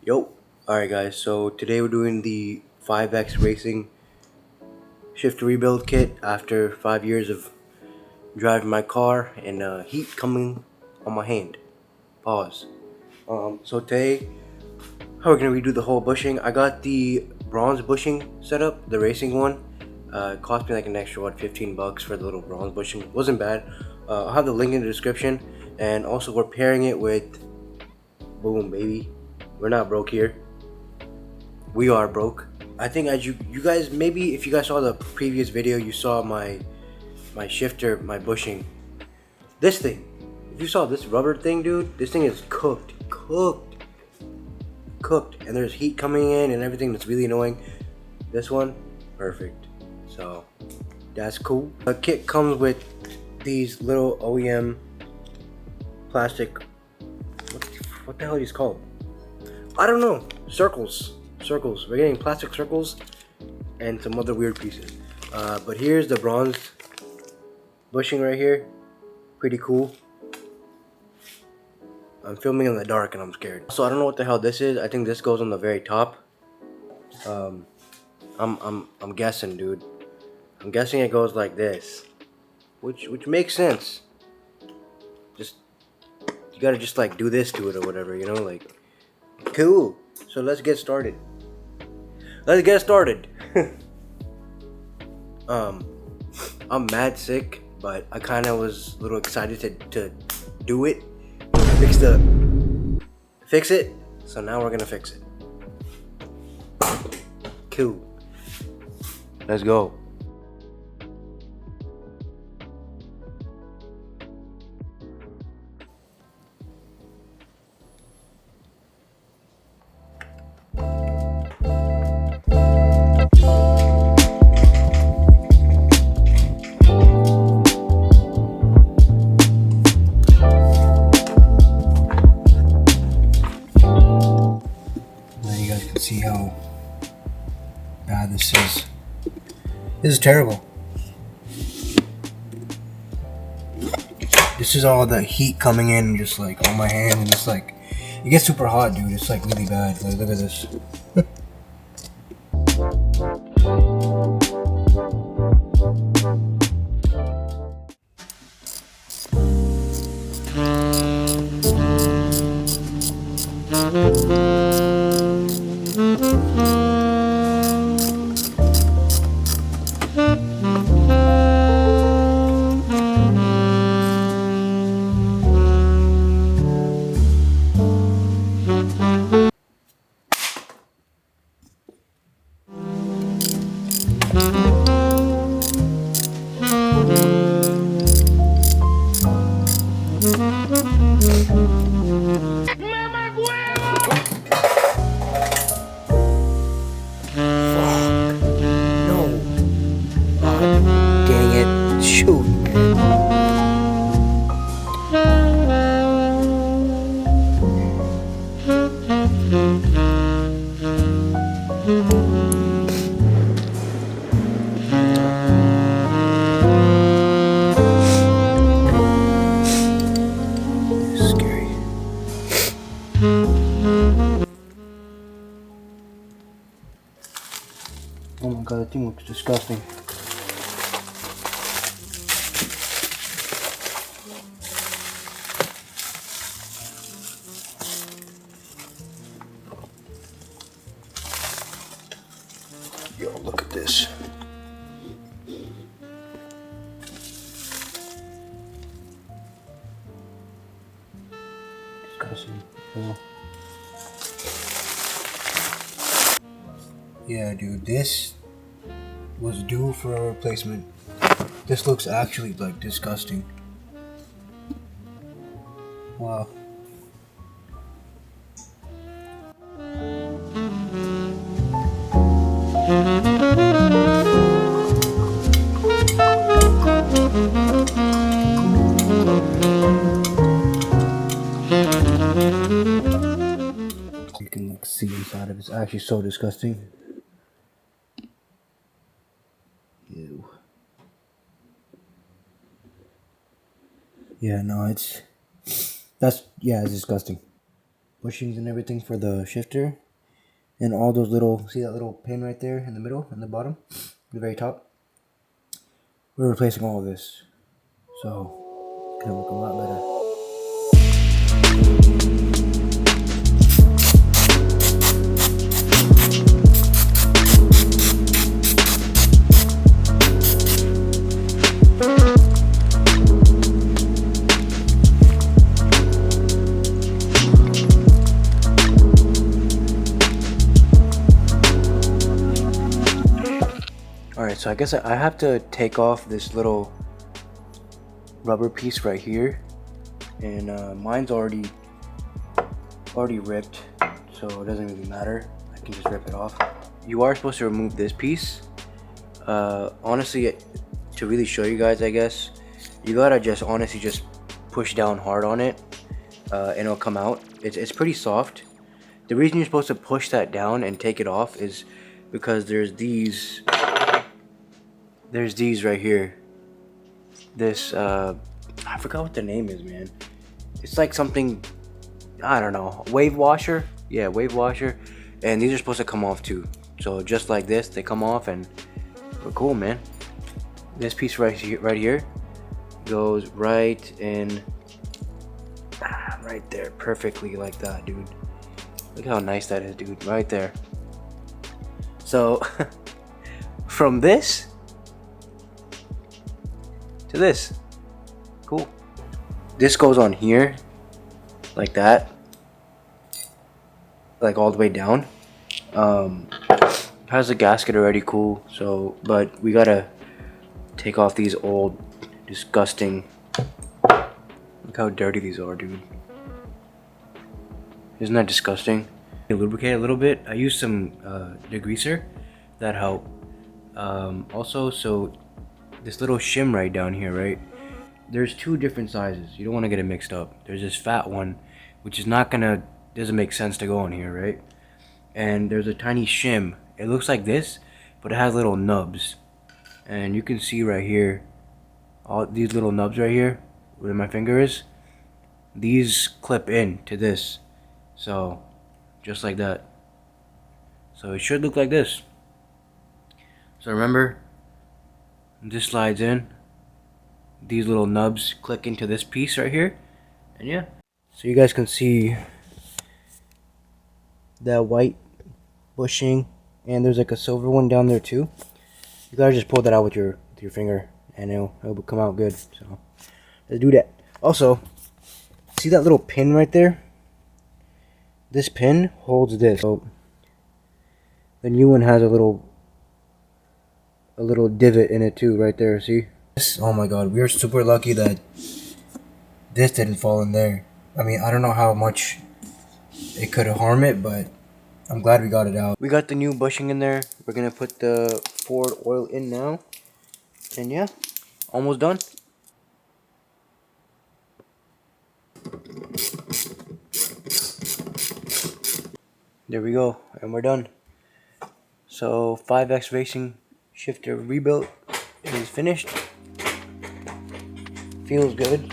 Yo. Alright guys, so today we're doing the 5X Racing shift rebuild kit after 5 years of driving my car and heat coming on my hand. Pause. So today, how we're gonna redo the whole bushing. I got the bronze bushing setup, the racing one. It cost me like an extra, what, 15 bucks for the little bronze bushing. Wasn't bad. I'll have the link in the description. And also we're pairing it with, boom baby, we're not broke here. We are broke. I think as you guys, maybe if you guys saw the previous video, you saw my shifter, my bushing. This thing, if you saw this rubber thing, dude, this thing is cooked, and there's heat coming in and everything. That's really annoying. This one, perfect. So that's cool. The kit comes with these little OEM plastic. What the hell are these called? I don't know. Circles. We're getting plastic circles and some other weird pieces. But here's the bronze bushing right here. Pretty cool. I'm filming in the dark and I'm scared. So I don't know what the hell this is. I think this goes on the very top. I'm guessing, dude. I'm guessing it goes like this, which makes sense. Just you gotta just like do this to it or whatever, you know, like cool. So let's get started. I'm mad sick, but I kind of was a little excited to do it, fix it. So now we're gonna fix it. Cool. Let's go. You guys can see how bad this is. This is terrible. This is all the heat coming in just like on my hand, and it's like it gets super hot, dude. It's like really bad. Like look at this. No. Dang it. Shoot. Scary. Oh my god, that thing looks disgusting. Yo, look at this. Disgusting. Yeah, dude, this was due for a replacement. This looks actually like disgusting. Wow. You can like see inside of it. It's actually so disgusting. Ew. Yeah, no, it's disgusting. bushings and everything for the shifter. And all those little, see that little pin right there in the middle and the bottom, the very top. We're replacing all of this. So it's gonna look a lot better. Alright, so I guess I have to take off this little rubber piece right here, and mine's already ripped, so it doesn't really matter. I can just rip it off. You are supposed to remove this piece. Honestly, to really show you guys, I guess you gotta just honestly just push down hard on it, and it'll come out. It's pretty soft. The reason you're supposed to push that down and take it off is because there's these right here. This I forgot what the name is, man. It's like something, I don't know, wave washer. Yeah, wave washer. And these are supposed to come off too. So just like this, they come off, and we're cool, man. This piece right here goes right in, right there, perfectly like that, dude. Look how nice that is, dude, right there. So from this to this, cool. This goes on here like that, like all the way down. Has the gasket already, cool. So, but we gotta take off these old disgusting, look how dirty these are, dude. Isn't that disgusting? Lubricate a little bit. I use some degreaser, that helped. Also, so this little shim right down here, right? There's two different sizes. You don't want to get it mixed up. There's this fat one, which is doesn't make sense to go on here, right? And there's a tiny shim. It looks like this, but it has little nubs. And you can see right here, all these little nubs right here, where my finger is, these clip in to this. So, just like that. So it should look like this. So remember, this slides in. These little nubs click into this piece right here. And yeah. So you guys can see that white bushing, and there's like a silver one down there too. You gotta just pull that out with your finger, and it'll come out good. So let's do that. Also, see that little pin right there? This pin holds this. So the new one has a little divot in it too, right there. See? Oh my god, we are super lucky that this didn't fall in there. I mean, I don't know how much it could harm it, but I'm glad we got it out. We got the new bushing in there. We're gonna put the Ford oil in now. And yeah, almost done. There we go, and we're done. So 5X Racing shifter rebuilt is finished. Feels good.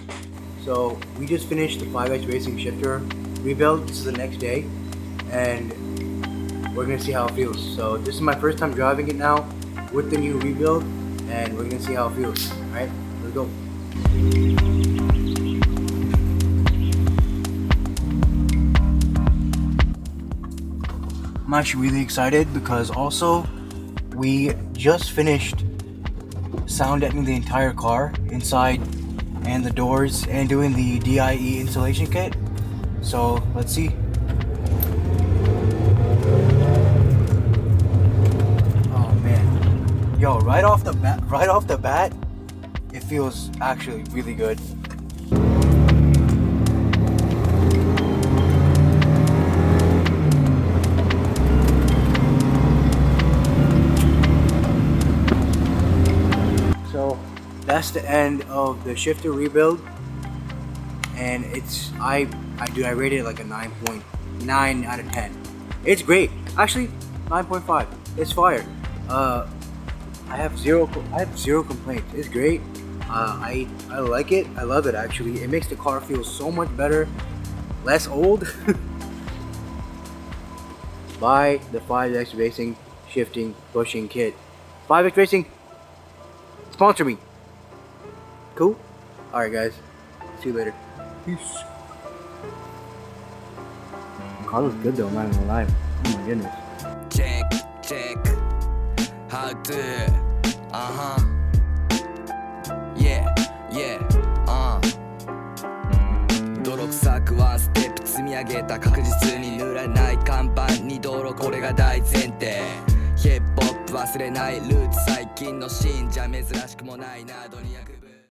So we just finished the 5X Racing shifter rebuild. This is the next day, and we're gonna see how it feels. So this is my first time driving it now with the new rebuild, and we're gonna see how it feels. Alright, let's go. I'm actually really excited because also we just finished sound deadening the entire car inside and the doors and doing the DIE installation kit. So let's see. Oh man, yo, right off the bat, it feels actually really good. So that's the end of the shifter rebuild, and I rated it like a 9.9 out of 10. It's great, actually 9.5. It's fire. I have zero complaints. It's great. I like it. I love it actually. It makes the car feel so much better, less old. Buy the 5X Racing Shifting Bushing Kit. 5X Racing, sponsor me. Cool? Alright guys, see you later. Peace. Car looks good though, I'm not gonna lie. Oh my goodness. Check, check, how to, yeah, yeah, 泥臭くワンステップ積み上げた確実に塗らない看板に泥これが大前提ヒップホップ忘れないルーツ最近の信者珍しくもないなどに役分